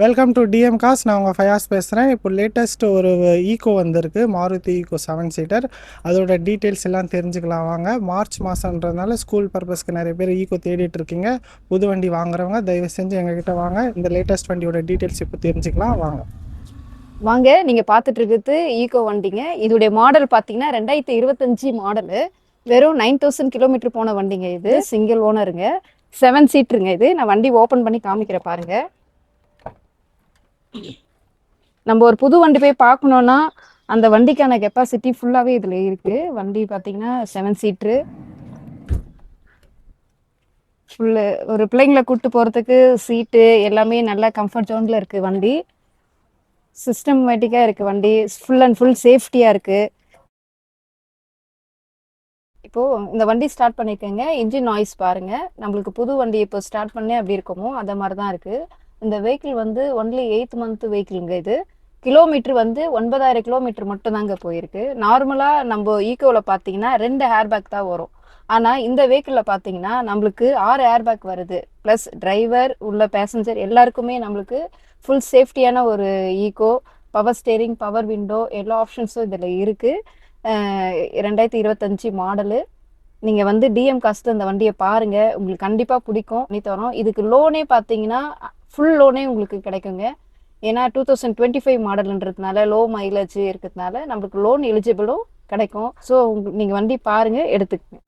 Welcome to DM cos. நான் உங்கள் ஃபயாஸ் பேசுகிறேன். இப்போ லேட்டஸ்ட் ஒரு ஈகோ வந்திருக்கு, மாருதி ஈகோ 7 சீட்டர். அதோட டீட்டெயில்ஸ் எல்லாம் தெரிஞ்சுக்கலாம் வாங்க. மார்ச் மாதன்றதுனால ஸ்கூல் பர்பஸ்க்கு நிறைய பேர் ஈகோ தேடிட்டு இருக்கீங்க. புது வண்டி வாங்குறவங்க தயவு செஞ்சு எங்ககிட்ட வாங்க. இந்த லேட்டஸ்ட் வண்டியோட டீட்டெயில்ஸ் இப்போ தெரிஞ்சுக்கலாம் வாங்க. வாங்க, நீங்கள் பார்த்துட்டு இருக்கிறது ஈகோ வண்டிங்க. இதோடைய மாடல் பார்த்தீங்கன்னா 2025 மாடலு. வெறும் 9000 கிலோமீட்டர் போன வண்டிங்க. இது சிங்கிள் ஓனருங்க, 7 சீட்டுருங்க. இது நான் வண்டி ஓப்பன் பண்ணி காமிக்கிறேன் பாருங்க. நம்ம ஒரு புது வண்டி போய் பார்க்கணுன்னா அந்த வண்டிக்கான கெப்பாசிட்டி ஃபுல்லாகவே இதில் இருக்குது. வண்டி பார்த்தீங்கன்னா 7 சீட்ரு ஃபுல்லு. ஒரு பிள்ளைங்களை கூப்பிட்டு போகிறதுக்கு சீட்டு எல்லாமே நல்லா கம்ஃபர்ட் ஜோனில் இருக்குது. வண்டி சிஸ்டமேட்டிக்காக இருக்குது. வண்டி ஃபுல் அண்ட் ஃபுல் சேஃப்டியாக இருக்குது. இப்போது இந்த வண்டி ஸ்டார்ட் பண்ணியிருக்கேங்க. இன்ஜின் நாய்ஸ் பாருங்கள். நம்மளுக்கு புது வண்டி இப்போ ஸ்டார்ட் பண்ணே அப்படி இருக்குமோ அந்த மாதிரி தான் இருக்குது. இந்த வெஹிக்கிள் வந்து ஒன்லி 8th மந்த் வெஹிக்கிளுங்க. இது கிலோமீட்டர் வந்து 9000 கிலோமீட்டர் மட்டும்தாங்க போயிருக்கு. நார்மலாக நம்ம ஈக்கோவில் பார்த்தீங்கன்னா 2 ஏர்பேக் தான் வரும். ஆனால் இந்த வெஹிக்கிளில் பார்த்தீங்கன்னா நம்மளுக்கு 6 ஏர்பேக் வருது. ப்ளஸ் டிரைவர் உள்ள பேசஞ்சர் எல்லாருக்குமே நம்மளுக்கு ஃபுல் சேஃப்டியான ஒரு Eeco. Power steering, power window எல்லா ஆப்ஷன்ஸும் இதில் இருக்குது. 2025 மாடலு. நீங்கள் வந்து டிஎம் காஸ்ட்டு அந்த வண்டியை பாருங்கள், உங்களுக்கு கண்டிப்பாக பிடிக்கும். பண்ணி தரோம். இதுக்கு லோனே பார்த்தீங்கன்னா ஃபுல் லோனே உங்களுக்கு கிடைக்குங்க. ஏன்னா 2025 மாடல்ன்றதுனால லோ மைலேஜ் இருக்கிறதுனால நம்மளுக்கு லோன் எலிஜிபிளும் கிடைக்கும். ஸோ நீங்கள் வண்டி பாருங்கள், எடுத்துக்கங்க.